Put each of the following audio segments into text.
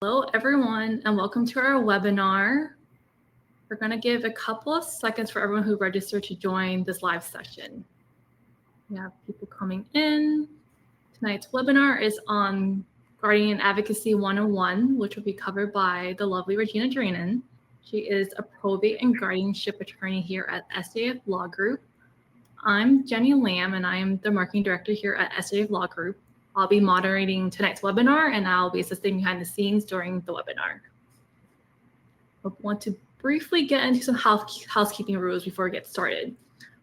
Hello, everyone, and welcome to our webinar. We're going to give a couple of seconds for everyone who registered to join this live session. We have people coming in. Tonight's webinar is on Guardian Advocacy 101, which will be covered by the lovely Regina Drennan. She is a probate and guardianship attorney here at SJF Law Group. I'm Jenny Lamb, and I am the marketing director here at SJF Law Group. I'll be moderating tonight's webinar, and I'll be assisting behind the scenes during the webinar. I want to briefly get into some housekeeping rules before we get started.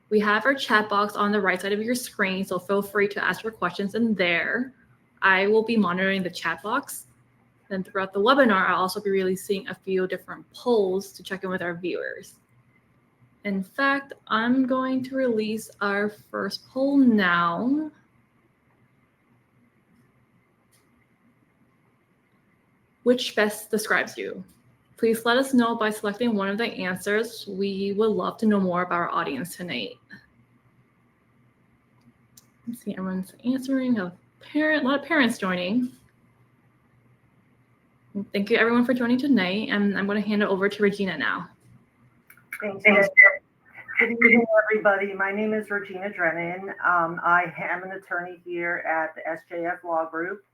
We have our chat box on the right side of your screen, so feel free to ask your questions in there. I will be monitoring the chat box. Then throughout the webinar, I'll also be releasing a few different polls to check in with our viewers. In fact, I'm going to release our first poll now. Which best describes you? Please let us know by selecting one of the answers. We would love to know more about our audience tonight. Let's see, everyone's answering. A lot of parents joining. Thank you, everyone, for joining tonight. And I'm going to hand it over to Regina now. Thank you. Good evening, everybody. My name is Regina Drennan. I am an attorney here at the SJF Law Group.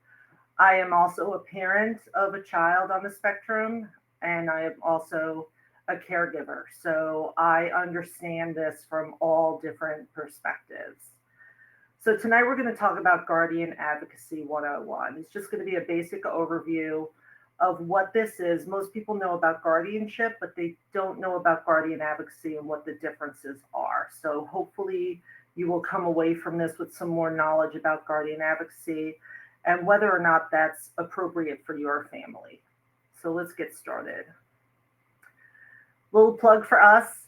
I am also a parent of a child on the spectrum, and I am also a caregiver. So I understand this from all different perspectives. So tonight we're going to talk about Guardian Advocacy 101. It's just going to be a basic overview of what this is. Most people know about guardianship, but they don't know about guardian advocacy and what the differences are. So hopefully you will come away from this with some more knowledge about guardian advocacy and whether or not that's appropriate for your family. So let's get started. Little plug for us.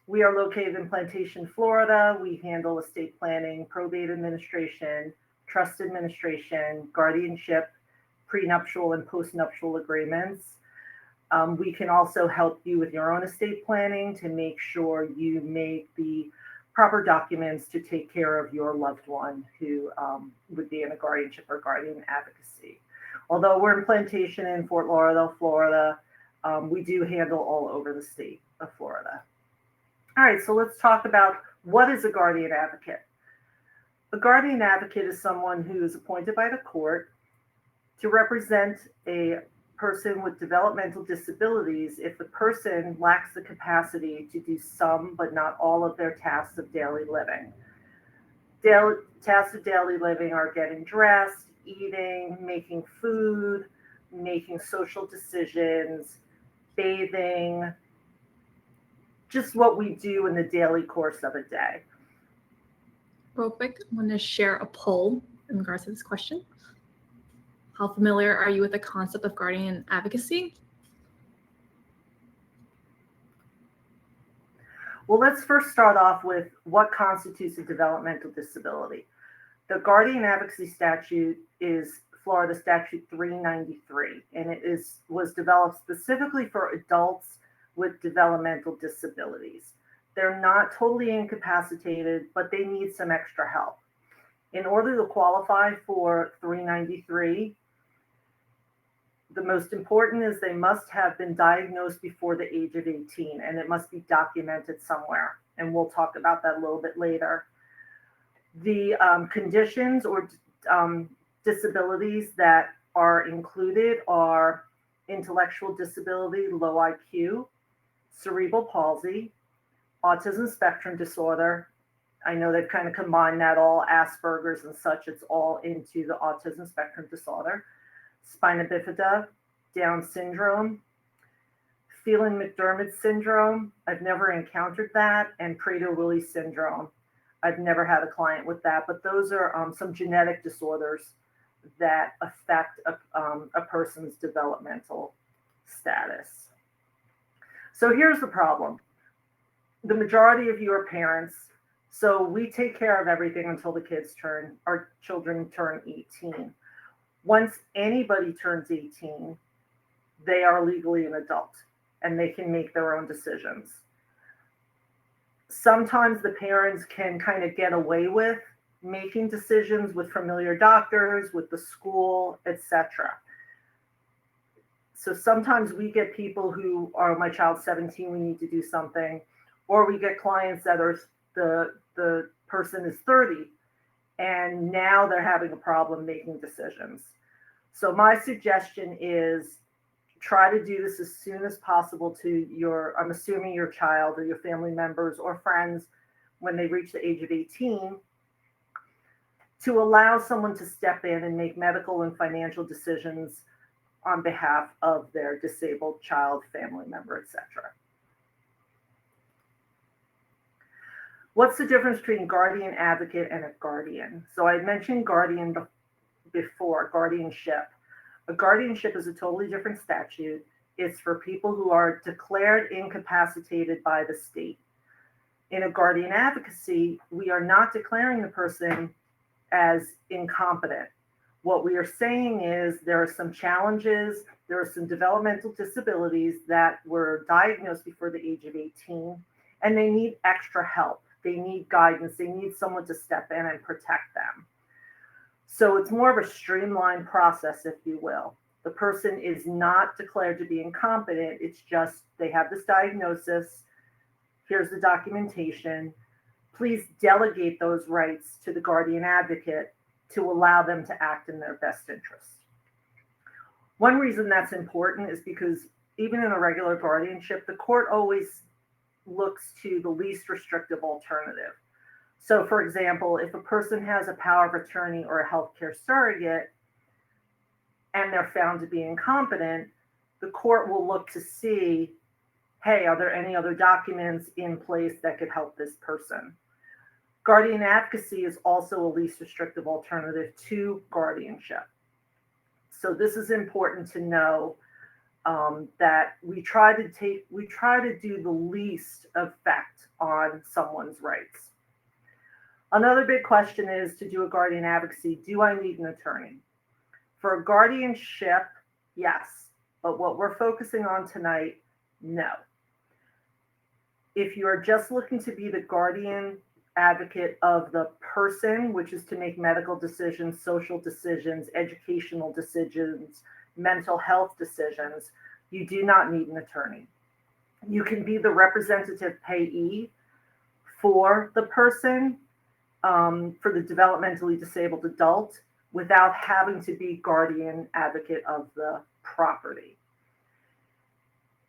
We are located in Plantation, Florida. We handle estate planning, probate administration, trust administration, guardianship, prenuptial and postnuptial agreements. We can also help you with your own estate planning to make sure you make the proper documents to take care of your loved one who would be in a guardianship or guardian advocacy. Although we're in Plantation in Fort Lauderdale, Florida, we do handle all over the state of Florida. All right, so let's talk about what is a guardian advocate. A guardian advocate is someone who is appointed by the court to represent a person with developmental disabilities if the person lacks the capacity to do some but not all of their tasks of daily living. Tasks of daily living are getting dressed, eating, making food, making social decisions, bathing, just what we do in the daily course of a day. Real quick, I'm going to share a poll in regards to this question. How familiar are you with the concept of guardian advocacy? Well, let's first start off with what constitutes a developmental disability. The Guardian Advocacy Statute is Florida Statute 393, and it was developed specifically for adults with developmental disabilities. They're not totally incapacitated, but they need some extra help. In order to qualify for 393, the most important is they must have been diagnosed before the age of 18, and it must be documented somewhere. And we'll talk about that a little bit later. The conditions or disabilities that are included are intellectual disability, low IQ, cerebral palsy, autism spectrum disorder. I know they've kind of combined that all, Asperger's and such, it's all into the autism spectrum disorder. Spina bifida, Down syndrome, Phelan-McDermid syndrome. I've never encountered that, and Prader-Willi syndrome. I've never had a client with that, but those are some genetic disorders that affect a person's developmental status. So here's the problem. The majority of you are parents, so we take care of everything until our children turn 18. Once anybody turns 18, they are legally an adult and they can make their own decisions. Sometimes the parents can kind of get away with making decisions with familiar doctors, with the school, etc. So sometimes we get people who are, my child's 17, we need to do something, or we get clients that are the person is 30 and now they're having a problem making decisions. So my suggestion is try to do this as soon as possible to your, I'm assuming your child or your family members or friends when they reach the age of 18, to allow someone to step in and make medical and financial decisions on behalf of their disabled child, family member, etc. What's the difference between guardian advocate and a guardian? So I mentioned guardian before, guardianship. A guardianship is a totally different statute. It's for people who are declared incapacitated by the state. In a guardian advocacy, we are not declaring the person as incompetent. What we are saying is there are some challenges, there are some developmental disabilities that were diagnosed before the age of 18, and they need extra help. They need guidance. They need someone to step in and protect them. So it's more of a streamlined process, if you will. The person is not declared to be incompetent. It's just they have this diagnosis. Here's the documentation. Please delegate those rights to the guardian advocate to allow them to act in their best interest. One reason that's important is because even in a regular guardianship, the court always looks to the least restrictive alternative. So for example, if a person has a power of attorney or a healthcare surrogate and they're found to be incompetent, the court will look to see, hey, are there any other documents in place that could help this person? Guardian advocacy is also a least restrictive alternative to guardianship. So this is important to know, that we try to do the least effect on someone's rights. Another big question is, to do a guardian advocacy, do I need an attorney? For a guardianship, yes, but what we're focusing on tonight, no. If you're just looking to be the guardian advocate of the person, which is to make medical decisions, social decisions, educational decisions, mental health decisions, you do not need an attorney. You can be the representative payee for the person, for the developmentally disabled adult, without having to be guardian advocate of the property.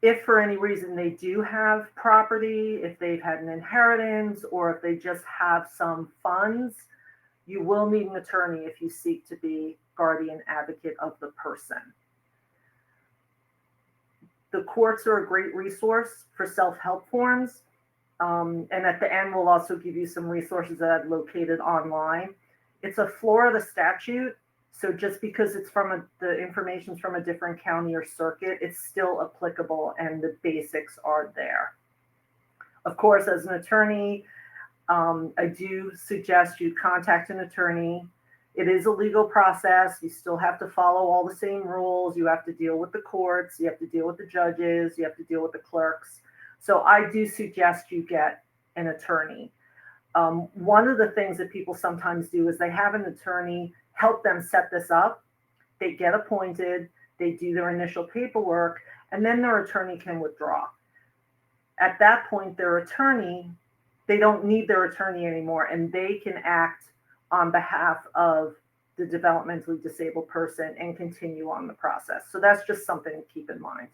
If for any reason they do have property, if they've had an inheritance, or if they just have some funds, you will need an attorney if you seek to be guardian advocate of the person. The courts are a great resource for self-help forms. And at the end, we'll also give you some resources that I've located online. It's a Florida statute. So just because it's from the information's from a different county or circuit, it's still applicable and the basics are there. Of course, as an attorney, I do suggest you contact an attorney. It is a legal process. You still have to follow all the same rules. You have to deal with the courts. You have to deal with the judges. You have to deal with the clerks. So I do suggest you get an attorney. One of the things that people sometimes do is they have an attorney help them set this up. They get appointed, they do their initial paperwork, and then their attorney can withdraw. At that point, their attorney, they don't need their attorney anymore, and they can act on behalf of the developmentally disabled person and continue on the process. So that's just something to keep in mind.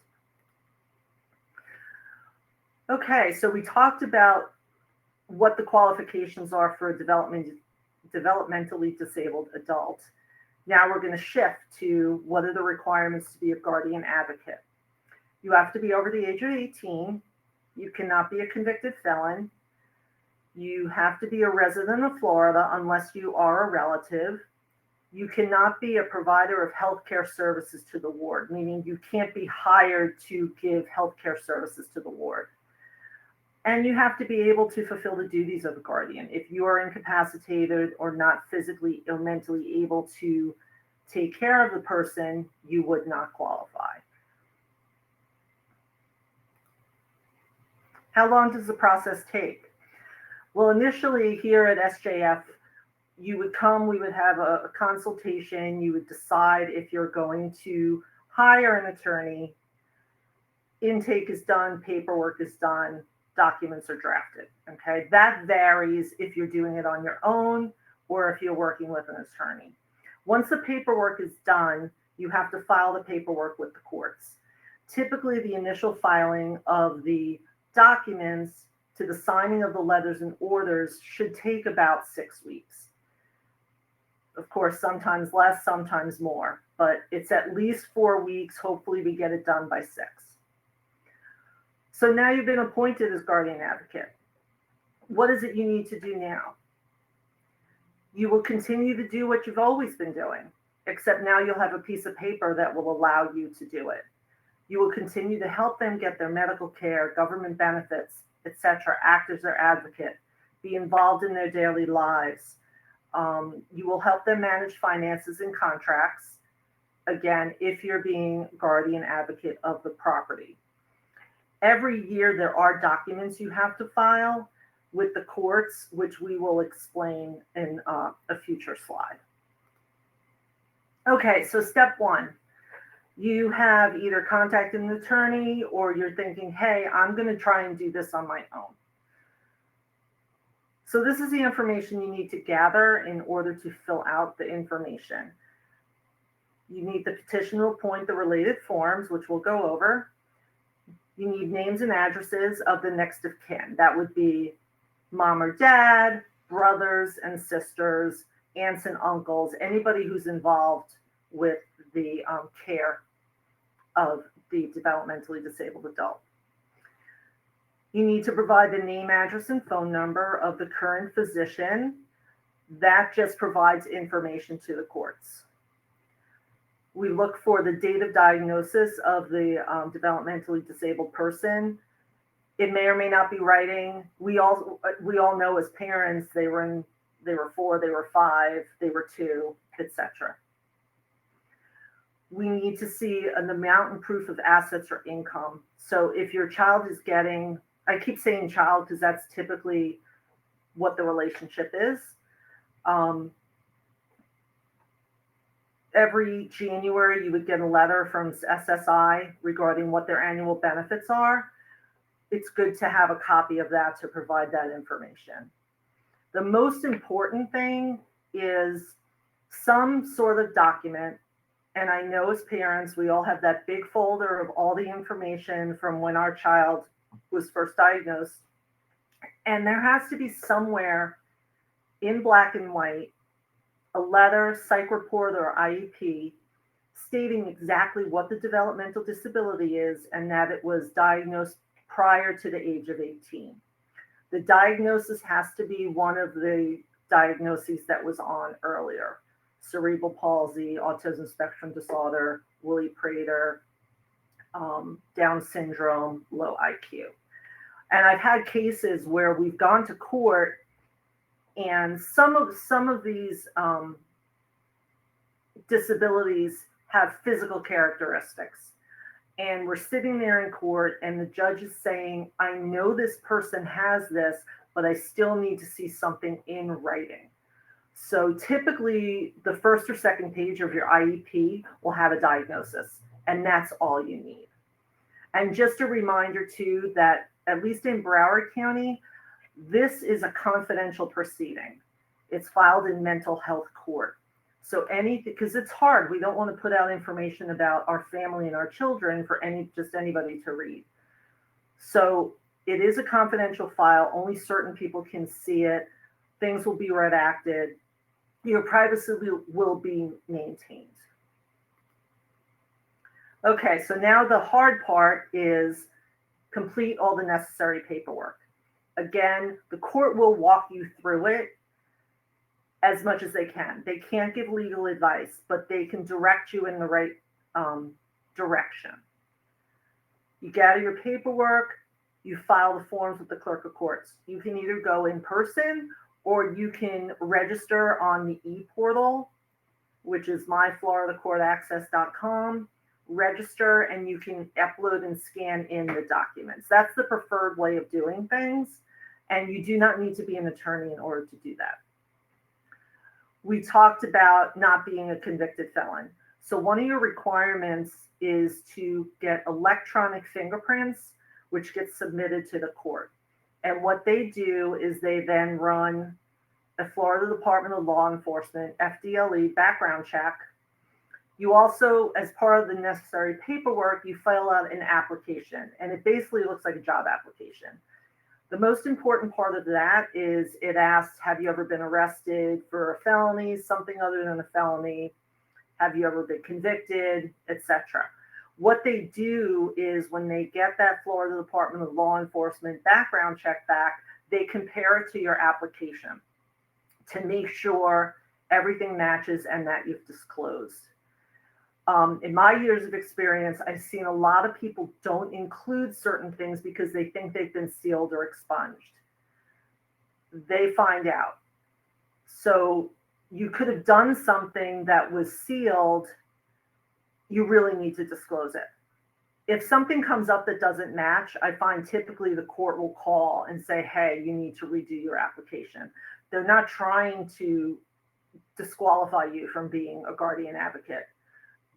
Okay, so we talked about what the qualifications are for a developmentally disabled adult. Now we're going to shift to what are the requirements to be a guardian advocate. You have to be over the age of 18. You cannot be a convicted felon. You have to be a resident of Florida unless you are a relative. You cannot be a provider of healthcare services to the ward, meaning you can't be hired to give healthcare services to the ward. And you have to be able to fulfill the duties of a guardian. If you are incapacitated or not physically or mentally able to take care of the person, you would not qualify. How long does the process take? Well, initially here at SJF, you would come, we would have a consultation, you would decide if you're going to hire an attorney, intake is done, paperwork is done, documents are drafted. Okay, that varies if you're doing it on your own or if you're working with an attorney. Once the paperwork is done, you have to file the paperwork with the courts. Typically, the initial filing of the documents to the signing of the letters and orders should take about 6 weeks. Of course, sometimes less, sometimes more, but it's at least 4 weeks. Hopefully we get it done by 6. So now you've been appointed as guardian advocate. What is it you need to do now? You will continue to do what you've always been doing, except now you'll have a piece of paper that will allow you to do it. You will continue to help them get their medical care, government benefits, etc., act as their advocate, be involved in their daily lives. You will help them manage finances and contracts, again, if you're being guardian advocate of the property. Every year there are documents you have to file with the courts, which we will explain in a future slide. Okay, so step 1. You have either contacted an attorney or you're thinking, hey, I'm going to try and do this on my own. So this is the information you need to gather in order to fill out the information. You need the petition to appoint the related forms, which we'll go over. You need names and addresses of the next of kin. That would be mom or dad, brothers and sisters, aunts and uncles, anybody who's involved with the care of the developmentally disabled adult. You need to provide the name, address, and phone number of the current physician. That just provides information to the courts. We look for the date of diagnosis of the developmentally disabled person. It may or may not be writing. We all know as parents they were 4, they were 5, they were 2, etc. We need to see an amount and proof of assets or income. So if your child is getting, I keep saying child because that's typically what the relationship is. Every January, you would get a letter from SSI regarding what their annual benefits are. It's good to have a copy of that to provide that information. The most important thing is some sort of document. And I know as parents, we all have that big folder of all the information from when our child was first diagnosed. And there has to be somewhere in black and white, a letter, psych report, or IEP stating exactly what the developmental disability is and that it was diagnosed prior to the age of 18. The diagnosis has to be one of the diagnoses that was on earlier. Cerebral palsy, autism spectrum disorder, Willie Prater, Down syndrome, low IQ. And I've had cases where we've gone to court and some of these disabilities have physical characteristics. And we're sitting there in court and the judge is saying, I know this person has this, but I still need to see something in writing. So typically the first or second page of your IEP will have a diagnosis, and that's all you need. And just a reminder too, that at least in Broward County, this is a confidential proceeding. It's filed in mental health court. So because it's hard, we don't want to put out information about our family and our children for just anybody to read. So it is a confidential file, only certain people can see it. Things will be redacted. Your privacy will be maintained. Okay, so now the hard part is complete all the necessary paperwork. Again, the court will walk you through it as much as they can. They can't give legal advice, but they can direct you in the right direction. You gather your paperwork, you file the forms with the clerk of courts. You can either go in person or you can register on the e-portal, which is myfloridacourtaccess.com. Register and you can upload and scan in the documents. That's the preferred way of doing things. And you do not need to be an attorney in order to do that. We talked about not being a convicted felon. So one of your requirements is to get electronic fingerprints, which gets submitted to the court. And what they do is they then run a Florida Department of Law Enforcement, FDLE, background check. You also, as part of the necessary paperwork, you fill out an application, and it basically looks like a job application. The most important part of that is it asks, have you ever been arrested for a felony, something other than a felony? Have you ever been convicted, etc.? What they do is when they get that Florida Department of Law Enforcement background check back, they compare it to your application to make sure everything matches and that you've disclosed. In my years of experience, I've seen a lot of people don't include certain things because they think they've been sealed or expunged. They find out. So you could have done something that was sealed. You really need to disclose it. If something comes up that doesn't match, I find typically the court will call and say, hey, you need to redo your application. They're not trying to disqualify you from being a guardian advocate.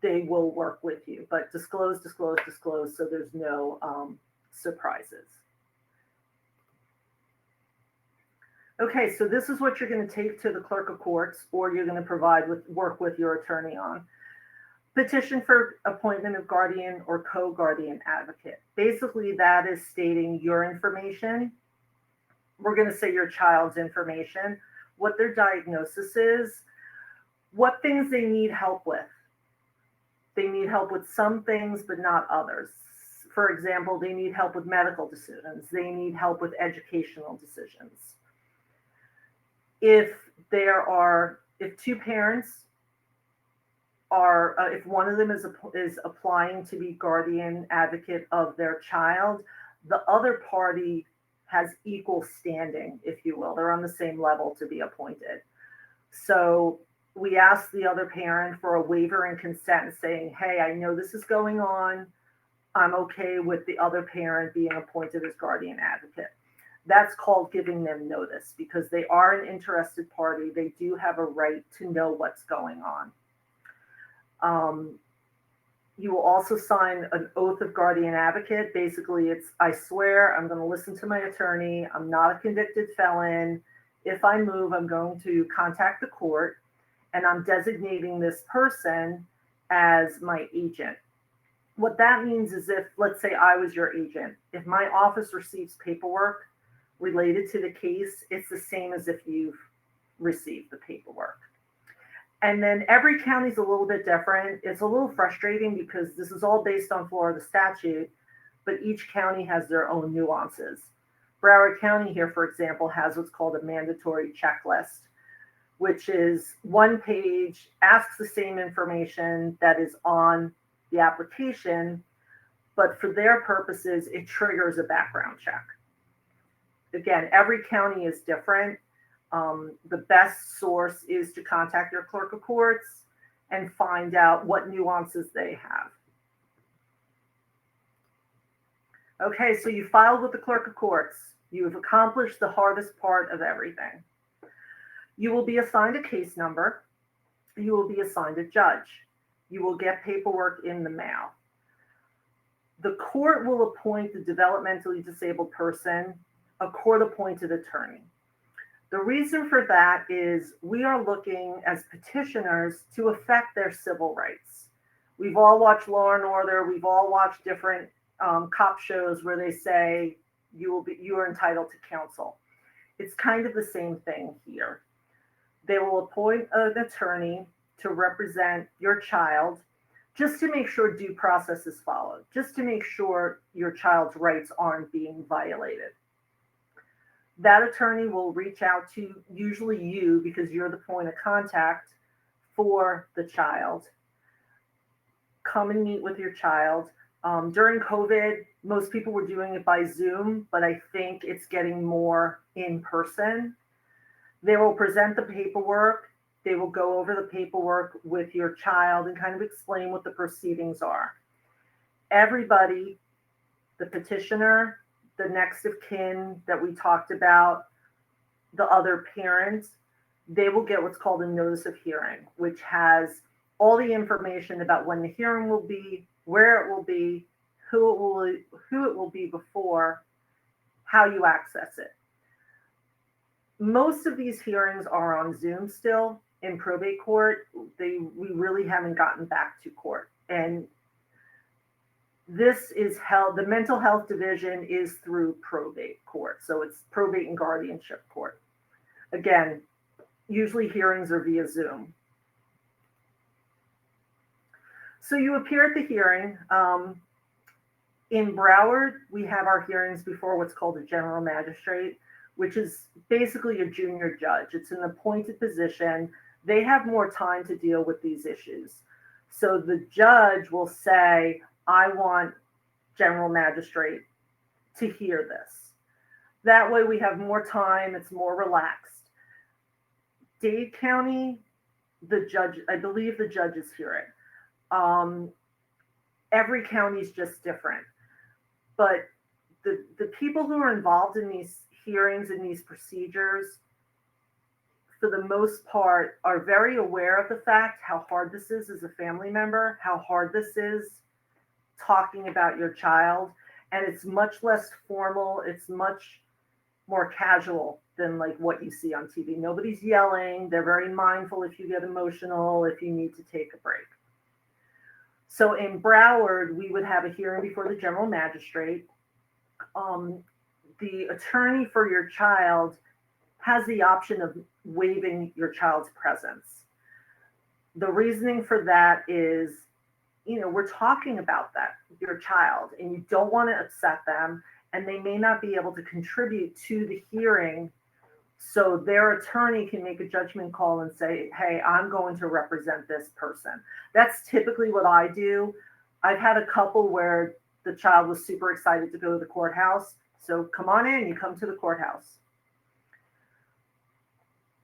They will work with you, but disclose, disclose, disclose, so there's no surprises. Okay, so this is what you're going to take to the clerk of courts, or you're going to work with your attorney on. Petition for appointment of guardian or co-guardian advocate. Basically, that is stating your information. We're going to say your child's information, what their diagnosis is, what things they need help with. They need help with some things, but not others. For example, they need help with medical decisions. They need help with educational decisions. If two parents are, if one of them is applying to be guardian advocate of their child, the other party has equal standing, if you will. They're on the same level to be appointed. So we ask the other parent for a waiver and consent saying, hey, I know this is going on. I'm okay with the other parent being appointed as guardian advocate. That's called giving them notice because they are an interested party. They do have a right to know what's going on. You will also sign an oath of guardian advocate. Basically, it's, I swear I'm going to listen to my attorney. I'm not a convicted felon. If I move, I'm going to contact the court. And I'm designating this person as my agent. What that means is if, let's say I was your agent, if my office receives paperwork related to the case, it's the same as if you've received the paperwork. And then every county is a little bit different. It's a little frustrating because this is all based on Florida statute, but each county has their own nuances. Broward County here, for example, has what's called a mandatory checklist, which is one page, asks the same information that is on the application, but for their purposes, it triggers a background check. Again, every county is different. The best source is to contact your clerk of courts and find out what nuances they have. Okay, so you filed with the clerk of courts. You have accomplished the hardest part of everything. You will be assigned a case number. You will be assigned a judge. You will get paperwork in the mail. The court will appoint the developmentally disabled person a court-appointed attorney. The reason for that is we are looking as petitioners to affect their civil rights. We've all watched Law and Order. We've all watched different cop shows where they say you are entitled to counsel. It's kind of the same thing here. They will appoint an attorney to represent your child just to make sure due process is followed, just to make sure your child's rights aren't being violated. That attorney will reach out to usually you because you're the point of contact for the child. Come and meet with your child. During COVID, most people were doing it by Zoom, but I think it's getting more in person. They will present the paperwork. They will go over the paperwork with your child and kind of explain what the proceedings are. Everybody, the petitioner, the next of kin that we talked about, the other parents, they will get what's called a notice of hearing, which has all the information about when the hearing will be, where it will be, who it will be before, how you access it. Most of these hearings are on Zoom still in probate court. We really haven't gotten back to court. And this is held, the mental health division is through probate court. So it's probate and guardianship court. Again, usually hearings are via Zoom. So you appear at the hearing. In Broward, we have our hearings before what's called a general magistrate, which is basically a junior judge. It's an appointed position. They have more time to deal with these issues. So the judge will say, I want general magistrate to hear this. That way we have more time, it's more relaxed. Dade County, the judge, I believe the judges hear it. Every county is just different. But the people who are involved in these hearings and these procedures, for the most part, are very aware of the fact how hard this is as a family member, how hard this is talking about your child. And it's much less formal. It's much more casual than like what you see on TV. Nobody's yelling. They're very mindful if you get emotional, if you need to take a break. So in Broward, we would have a hearing before the general magistrate. The attorney for your child has the option of waiving your child's presence. The reasoning for that is, we're talking about your child, and you don't want to upset them, and they may not be able to contribute to the hearing. So their attorney can make a judgment call and say, hey, I'm going to represent this person. That's typically what I do. I've had a couple where the child was super excited to go to the courthouse. So come on in, you come to the courthouse.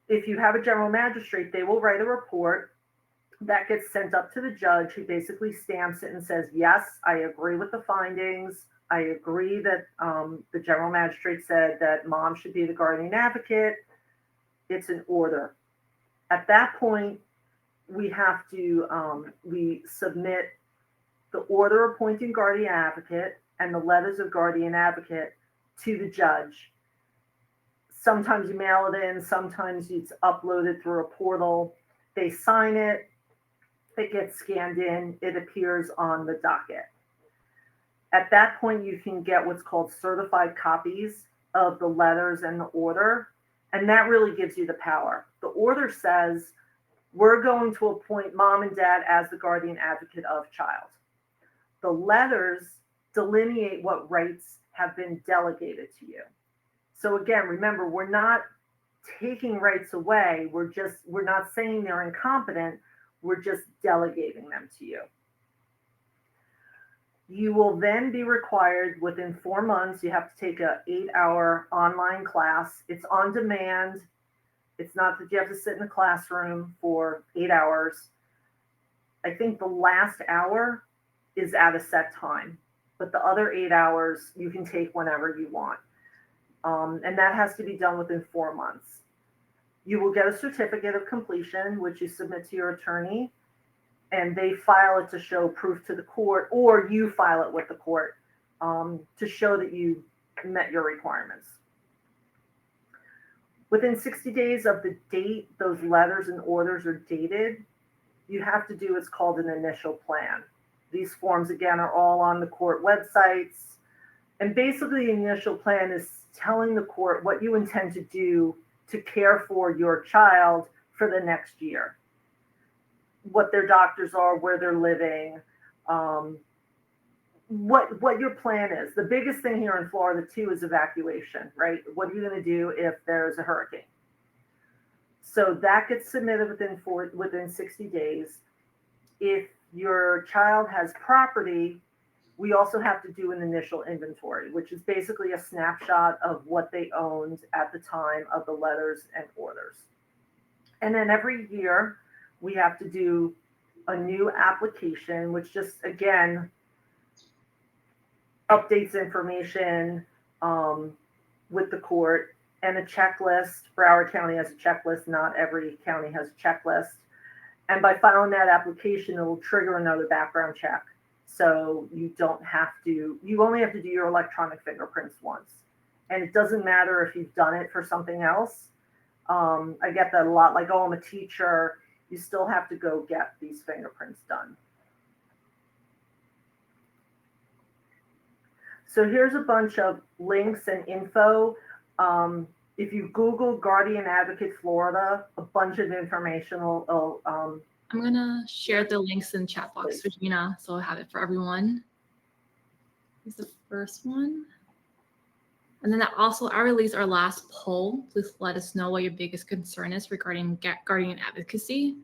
If you have a general magistrate, they will write a report that gets sent up to the judge, who basically stamps it and says, yes, I agree with the findings. I agree that the general magistrate said that mom should be the guardian advocate. It's an order. At that point, we have to, we submit the order appointing guardian advocate and the letters of guardian advocate to the judge. Sometimes you mail it in, sometimes it's uploaded through a portal. They sign it, it gets scanned in, it appears on the docket. At that point, you can get what's called certified copies of the letters and the order, and that really gives you the power. The order says, we're going to appoint mom and dad as the guardian advocate of child. The letters delineate what rights have been delegated to you. So again, remember, we're not taking rights away. We're not saying they're incompetent. We're just delegating them to you. You will then be required within 4 months, you have to take an 8-hour online class. It's on demand. It's not that you have to sit in a classroom for 8 hours. I think the last hour is at a set time, but the other 8 hours you can take whenever you want. And that has to be done within 4 months. You will get a certificate of completion, which you submit to your attorney, and they file it to show proof to the court, or you file it with the court to show that you met your requirements. Within 60 days of the date those letters and orders are dated, you have to do what's called an initial plan. These forms, again, are all on the court websites. And basically, the initial plan is telling the court what you intend to do to care for your child for the next year. What their doctors are, where they're living, what your plan is. The biggest thing here in Florida too is evacuation, right? What are you going to do if there's a hurricane? So that gets submitted within 60 days. If your child has property, we also have to do an initial inventory, which is basically a snapshot of what they owned at the time of the letters and orders. And then every year, we have to do a new application, which just, again, updates information with the court, and a checklist. Broward County has a checklist. Not every county has a checklist. And by filing that application, it will trigger another background check. So you only have to do your electronic fingerprints once. And it doesn't matter if you've done it for something else. I get that a lot, like, oh, I'm a teacher. You still have to go get these fingerprints done. So here's a bunch of links and info. If you Google Guardian Advocate Florida, a bunch of information will I'm going to share the links in chat box, please. Regina, so I have it for everyone. Here's the first one. And then also, I released our last poll. Please let us know what your biggest concern is regarding Guardian advocacy.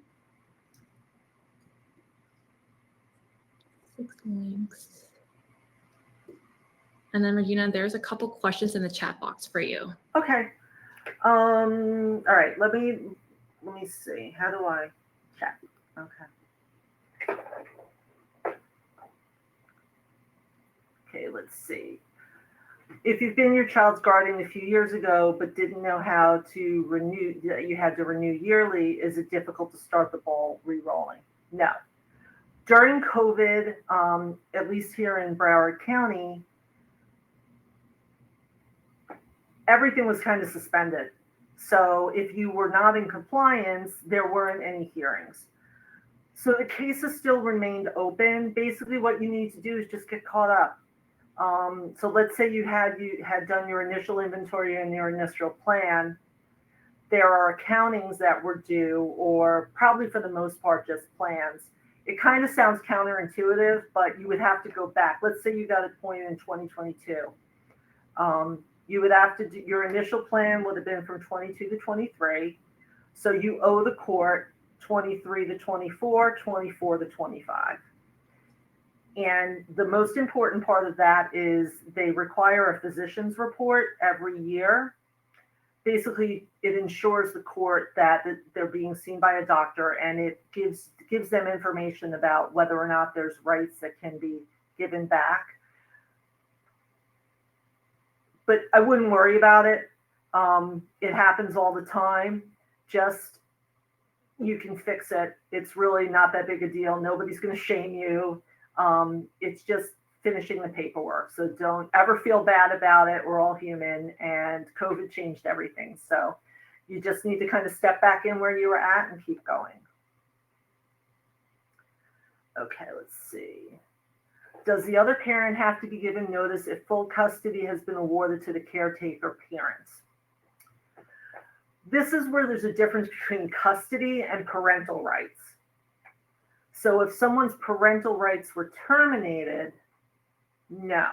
6 links. And then, Regina, there's a couple questions in the chat box for you. Okay. All right. Let me see. How do I check? Okay. Okay. Let's see. If you've been your child's guardian a few years ago but didn't know how to renew, you had to renew yearly, is it difficult to start the ball re-rolling? No. During COVID, at least here in Broward County, everything was kind of suspended. So if you were not in compliance, there weren't any hearings. So the cases still remained open. Basically, what you need to do is just get caught up. So let's say you had done your initial inventory and your initial plan. There are accountings that were due, or probably for the most part, just plans. It kind of sounds counterintuitive, but you would have to go back. Let's say you got appointed in 2022. You would have to do, your initial plan would have been from 22 to 23. So you owe the court 23 to 24, 24 to 25. And the most important part of that is they require a physician's report every year. Basically, it ensures the court that they're being seen by a doctor, and it gives them information about whether or not there's rights that can be given back. But I wouldn't worry about it. It happens all the time. Just, you can fix it. It's really not that big a deal. Nobody's going to shame you. It's just finishing the paperwork. So don't ever feel bad about it. We're all human, and COVID changed everything. So you just need to kind of step back in where you were at and keep going. Okay, let's see. Does the other parent have to be given notice if full custody has been awarded to the caretaker parents? This is where there's a difference between custody and parental rights. So if someone's parental rights were terminated, no.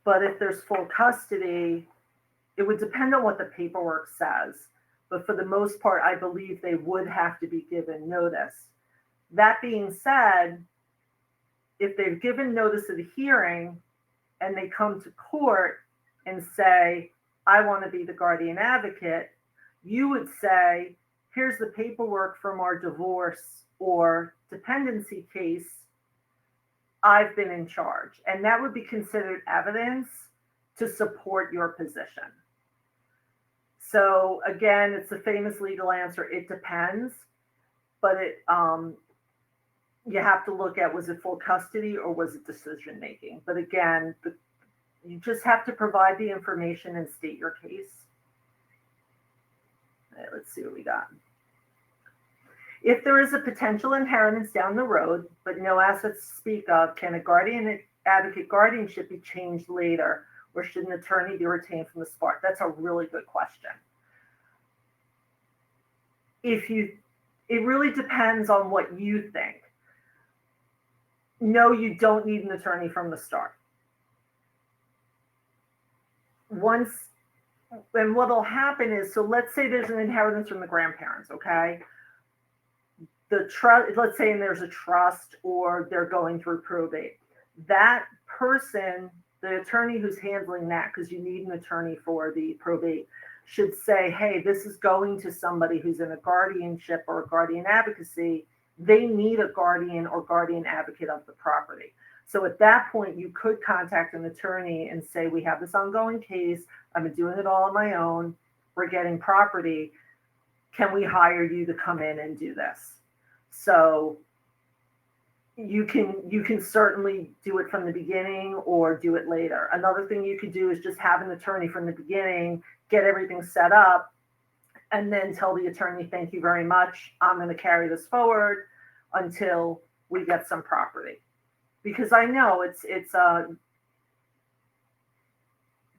But if there's full custody, it would depend on what the paperwork says. But for the most part, I believe they would have to be given notice. That being said, if they've given notice of the hearing and they come to court and say, I want to be the guardian advocate, you would say, here's the paperwork from our divorce or dependency case. I've been in charge. And that would be considered evidence to support your position. So again, it's the famous legal answer, it depends. But you have to look at, was it full custody or was it decision making? But again, you just have to provide the information and state your case. All right, let's see what we got. If there is a potential inheritance down the road, but no assets to speak of, can a guardian advocate guardianship be changed later, or should an attorney be retained from the start? That's a really good question. It really depends on what you think. No, you don't need an attorney from the start. And what'll happen is, so let's say there's an inheritance from the grandparents, okay? The trust, let's say, and there's a trust or they're going through probate. That person, the attorney who's handling that, because you need an attorney for the probate, should say, hey, this is going to somebody who's in a guardianship or a guardian advocacy. They need a guardian or guardian advocate of the property. So at that point, you could contact an attorney and say, we have this ongoing case. I've been doing it all on my own. We're getting property. can we hire you to come in and do this? So you can certainly do it from the beginning or do it later. Another thing you could do is just have an attorney from the beginning, get everything set up, and then tell the attorney, thank you very much. I'm going to carry this forward until we get some property. Because I know it's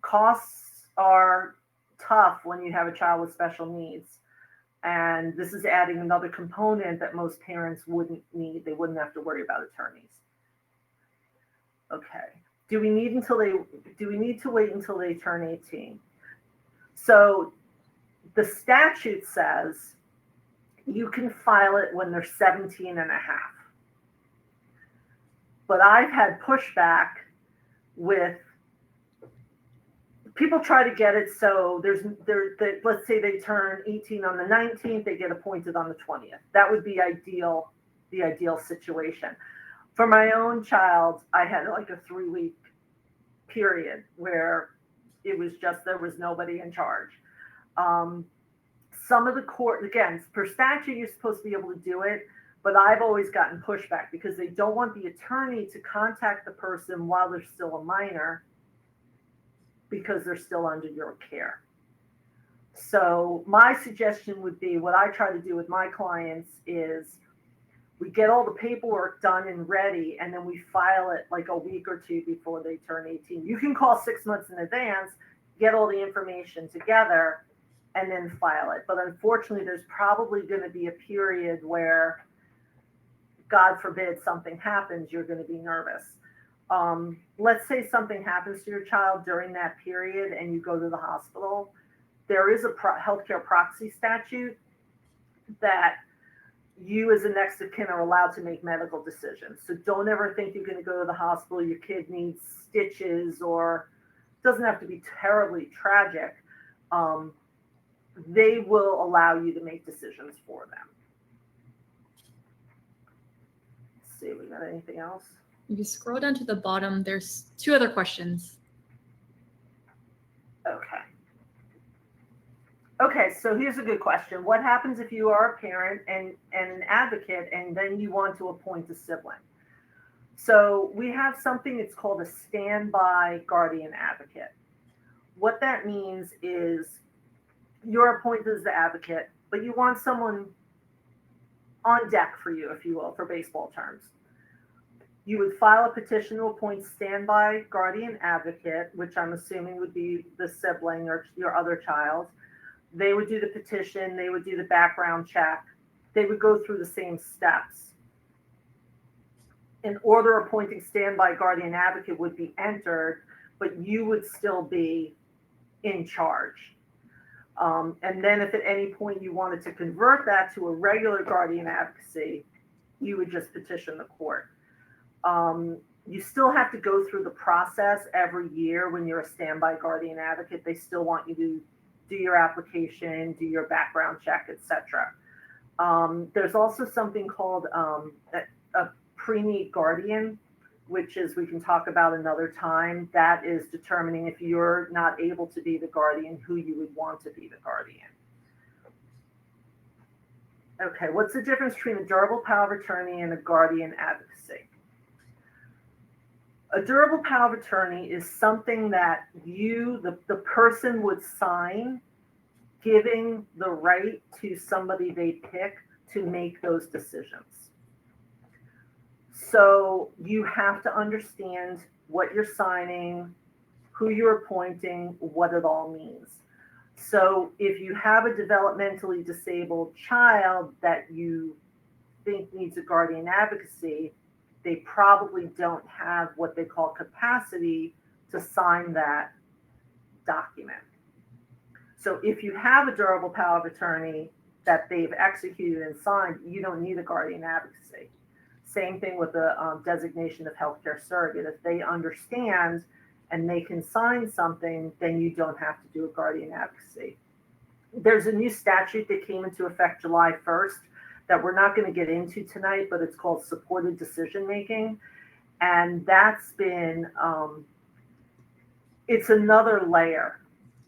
costs are tough when you have a child with special needs. And this is adding another component that most parents wouldn't need. They wouldn't have to worry about attorneys. Okay. Do we need to wait until they turn 18? So the statute says you can file it when they're 17 and a half. But I've had pushback with people try to get it so let's say they turn 18 on the 19th, they get appointed on the 20th. That would be the ideal situation. For my own child, I had like a 3-week period where it was just, there was nobody in charge. Some of the court, again, per statute, you're supposed to be able to do it, but I've always gotten pushback because they don't want the attorney to contact the person while they're still a minor, because they're still under your care. So my suggestion would be, what I try to do with my clients is we get all the paperwork done and ready, and then we file it like a week or two before they turn 18. You can call 6 months in advance, get all the information together, and then file it. But unfortunately, there's probably going to be a period where, God forbid, something happens, you're going to be nervous. Let's say something happens to your child during that period and you go to the hospital. There is a healthcare proxy statute that you as a next of kin are allowed to make medical decisions. So don't ever think you're going to go to the hospital, your kid needs stitches, or it doesn't have to be terribly tragic. They will allow you to make decisions for them. Let's see, we got anything else? If you scroll down to the bottom, there's 2 other questions. Okay, so here's a good question. What happens if you are a parent and an advocate, and then you want to appoint a sibling? So we have something that's called a standby guardian advocate. What that means is you're appointed as the advocate, but you want someone on deck for you, if you will, for baseball terms. You would file a petition to appoint standby guardian advocate, which I'm assuming would be the sibling or your other child. They would do the petition, they would do the background check, they would go through the same steps. An order appointing standby guardian advocate would be entered, but you would still be in charge. And then if at any point you wanted to convert that to a regular guardian advocacy, you would just petition the court. You still have to go through the process every year when you're a standby guardian advocate. They still want you to do your application, do your background check, etc. There's also something called a pre-need guardian, which is, we can talk about another time. That is determining, if you're not able to be the guardian, who you would want to be the guardian. Okay, what's the difference between a durable power of attorney and a guardian advocacy? A durable power of attorney is something that you, the person, would sign, giving the right to somebody they pick to make those decisions. So you have to understand what you're signing, who you're appointing, what it all means. So if you have a developmentally disabled child that you think needs a guardian advocacy, they probably don't have what they call capacity to sign that document. So if you have a durable power of attorney that they've executed and signed, you don't need a guardian advocacy. Same thing with the designation of healthcare surrogate. If they understand and they can sign something, then you don't have to do a guardian advocacy. There's a new statute that came into effect July 1st that we're not going to get into tonight, but it's called supported decision making. And that's been, it's another layer.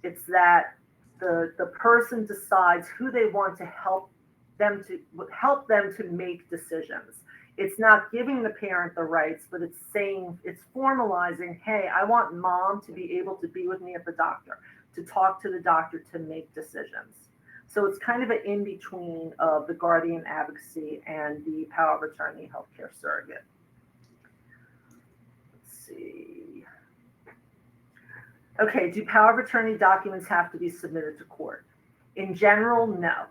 It's that the person decides who they want to help them to make decisions. It's not giving the parent the rights, but it's saying, it's formalizing, hey, I want mom to be able to be with me at the doctor, to talk to the doctor, to make decisions. So it's kind of an in-between of the guardian advocacy and the power of attorney healthcare surrogate. Let's see. Okay, do power of attorney documents have to be submitted to court? In general, no.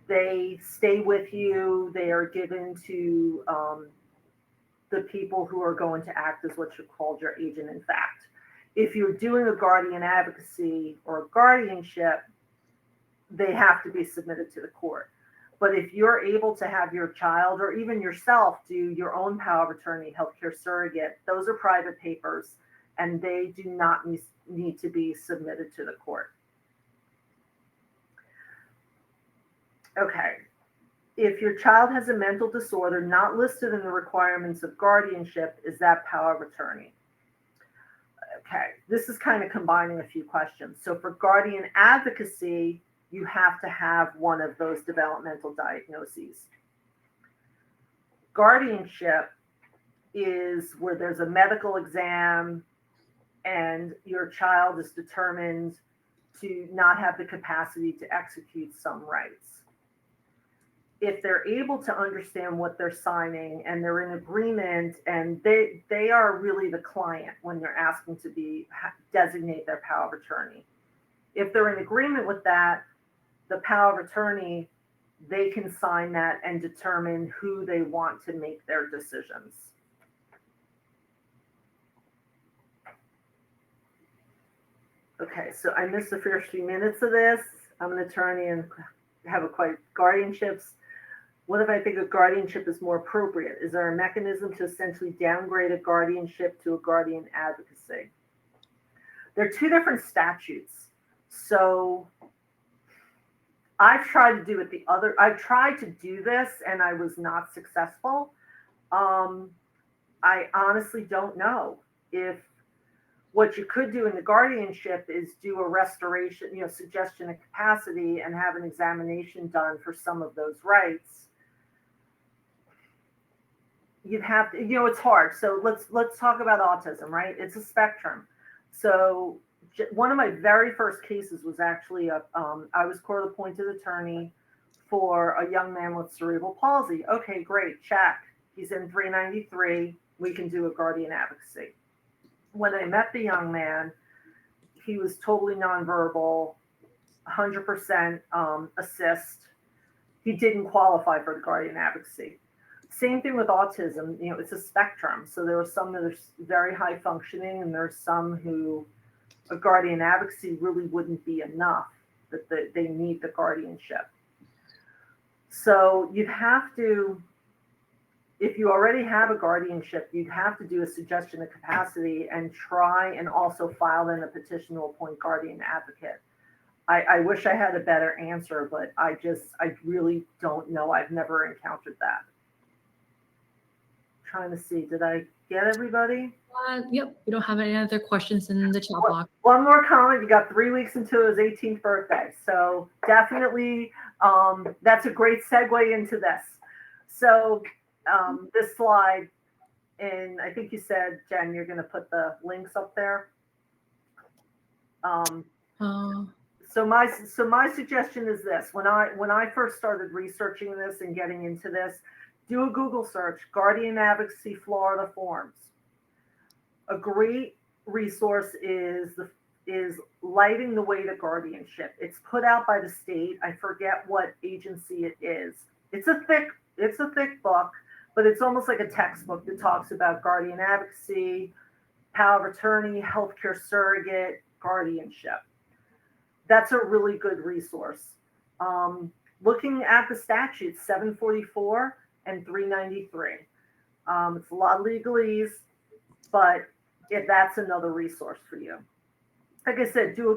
They stay with you. They are given to the people who are going to act as what you called your agent in fact. If you're doing a guardian advocacy or a guardianship, they have to be submitted to the court. But if you're able to have your child or even yourself do your own power of attorney healthcare surrogate, those are private papers and they do not need to be submitted to the court. Okay, if your child has a mental disorder not listed in the requirements of guardianship, is that power of attorney? Okay, this is kind of combining a few questions. So for guardian advocacy, you have to have one of those developmental diagnoses. Guardianship is where there's a medical exam and your child is determined to not have the capacity to execute some rights. If they're able to understand what they're signing and they're in agreement and they are really the client when they're asking to designate their power of attorney. If they're in agreement with that, the power of attorney, they can sign that and determine who they want to make their decisions. Okay, so I missed the first few minutes of this. I'm an attorney and have guardianships. What if I think a guardianship is more appropriate? Is there a mechanism to essentially downgrade a guardianship to a guardian advocacy? There are two different statutes. So I've tried to do this and I was not successful. I honestly don't know if what you could do in the guardianship is do a restoration, suggestion of capacity and have an examination done for some of those rights. You'd have to, it's hard. So let's talk about autism, right? It's a spectrum. So one of my very first cases was actually I was court-appointed attorney for a young man with cerebral palsy. Okay, great, check. He's in 393. We can do a guardian advocacy. When I met the young man, he was totally nonverbal, 100% assist. He didn't qualify for the guardian advocacy. Same thing with autism. It's a spectrum. So there are some that are very high functioning, and there's some who a guardian advocacy really wouldn't be enough, that they need the guardianship. So you'd have to, if you already have a guardianship, you'd have to do a suggestion of capacity and try and also file in a petition to appoint guardian advocate. I wish I had a better answer, but I really don't know. I've never encountered that. Trying to see, did I get everybody? Yep, we don't have any other questions in the chat box. One more comment. You got 3 weeks until his 18th birthday. So definitely, that's a great segue into this. So this slide, and I think you said, Jen, you're going to put the links up there. So my suggestion is this: when I first started researching this and getting into this, do a Google search, Guardian Advocacy Florida forms. A great resource is Lighting the Way to Guardianship. It's put out by the state. I forget what agency it is. It's a thick book, but it's almost like a textbook that talks about guardian advocacy, power of attorney, healthcare surrogate, guardianship. That's a really good resource. Looking at the statutes, 744 and 393. It's a lot of legalese, but that's another resource for you. Like I said, do a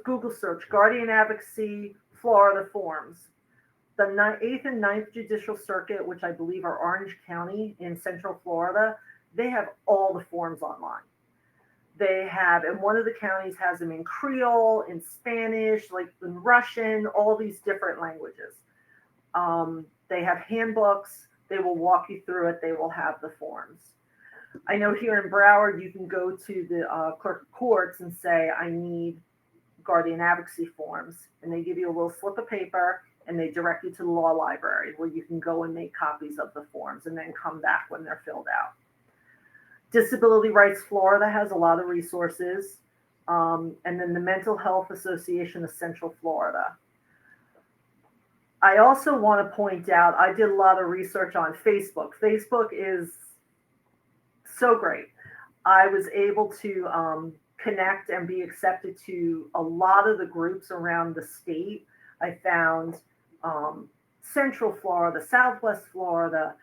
Google search, Guardian Advocacy Florida forms. The 8th and 9th Judicial Circuit, which I believe are Orange County in Central Florida, they have all the forms online. They have, and one of the counties has them in Creole, in Spanish, like in Russian, all these different languages. They have handbooks. They will walk you through it. They will have the forms. I know here in Broward, you can go to the clerk of courts and say, I need guardian advocacy forms. And they give you a little slip of paper and they direct you to the law library where you can go and make copies of the forms and then come back when they're filled out. Disability Rights Florida has a lot of resources. And then the Mental Health Association of Central Florida. I also want to point out, I did a lot of research on Facebook. Facebook is so great. I was able to connect and be accepted to a lot of the groups around the state. I found Central Florida, Southwest Florida.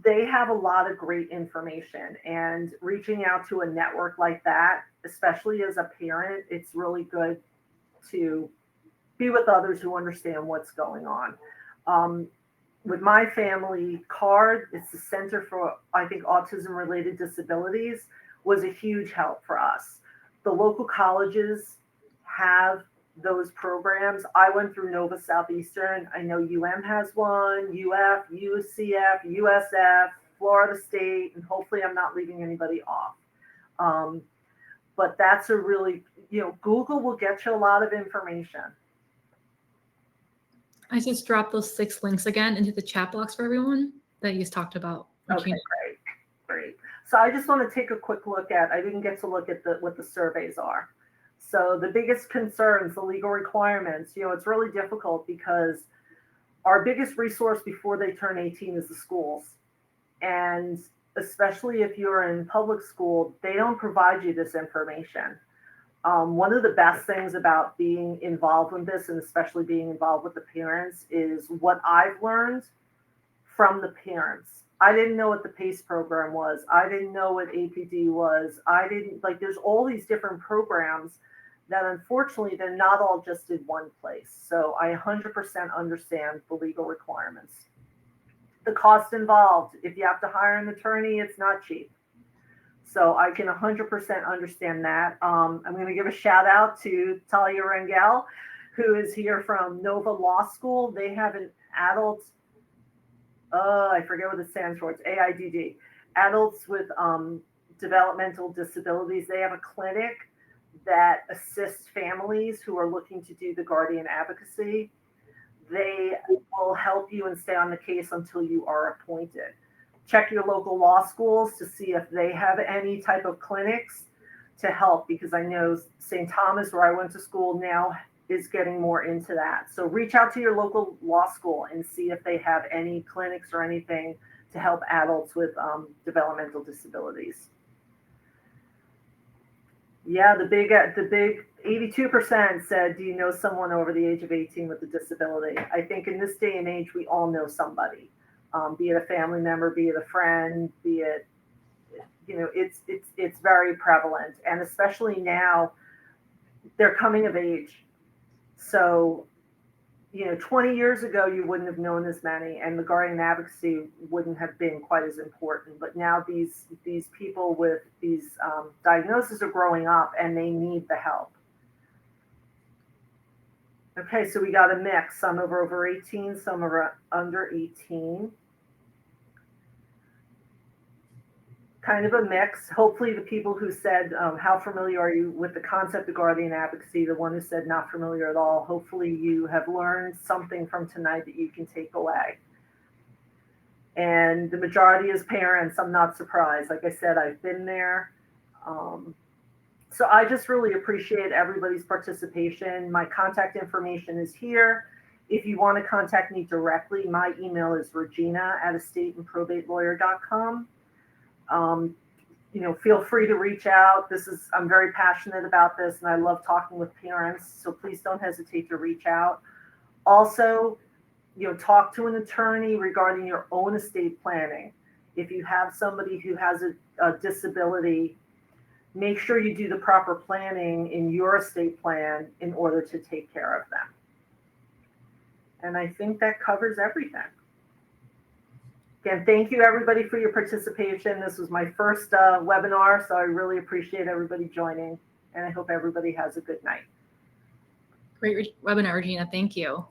They have a lot of great information, and reaching out to a network like that, especially as a parent, it's really good to be with others who understand what's going on. With my family, CARD, it's the Center for, I think, Autism-Related Disabilities, was a huge help for us. The local colleges have those programs. I went through Nova Southeastern. I know UM has one, UF, UCF, USF, Florida State, and hopefully I'm not leaving anybody off. But that's a really, Google will get you a lot of information. I just dropped those 6 links again into the chat box for everyone that you talked about. Okay, great. So I just want to take a quick look at, I didn't get to look at what the surveys are. So the biggest concerns, the legal requirements, it's really difficult because our biggest resource before they turn 18 is the schools. And especially if you're in public school, they don't provide you this information. One of the best things about being involved in this, and especially being involved with the parents, is what I've learned from the parents. I didn't know what the PACE program was. I didn't know what APD was. There's all these different programs that unfortunately they're not all just in one place. So I 100% understand the legal requirements. The cost involved, if you have to hire an attorney, it's not cheap. So I can 100% understand that. I'm going to give a shout out to Talia Rangel, who is here from Nova Law School. They have an adult, I forget what it stands for. It's AIDD, Adults with Developmental Disabilities. They have a clinic that assists families who are looking to do the guardian advocacy. They will help you and stay on the case until you are appointed. Check your local law schools to see if they have any type of clinics to help, because I know St. Thomas, where I went to school, now is getting more into that. So reach out to your local law school and see if they have any clinics or anything to help adults with developmental disabilities. Yeah, the big 82% said, do you know someone over the age of 18 with a disability? I think in this day and age, we all know somebody. Be it a family member, be it a friend, be it, it's very prevalent. And especially now, they're coming of age. So, 20 years ago, you wouldn't have known as many, and the guardian advocacy wouldn't have been quite as important. But now these people with these diagnoses are growing up, and they need the help. Okay, so we got a mix. Some are over 18, some are under 18. Kind of a mix. Hopefully the people who said, how familiar are you with the concept of guardian advocacy, the one who said not familiar at all, hopefully you have learned something from tonight that you can take away. And the majority is parents. I'm not surprised. Like I said, I've been there. So I just really appreciate everybody's participation. My contact information is here. If you want to contact me directly, my email is regina@estateandprobatelawyer.com. Feel free to reach out. I'm very passionate about this, and I love talking with parents. So please don't hesitate to reach out. Also, talk to an attorney regarding your own estate planning. If you have somebody who has a disability, make sure you do the proper planning in your estate plan in order to take care of them. And I think that covers everything. Again, thank you everybody for your participation. This was my first webinar, so I really appreciate everybody joining, and I hope everybody has a good night. Great webinar, Regina. Thank you.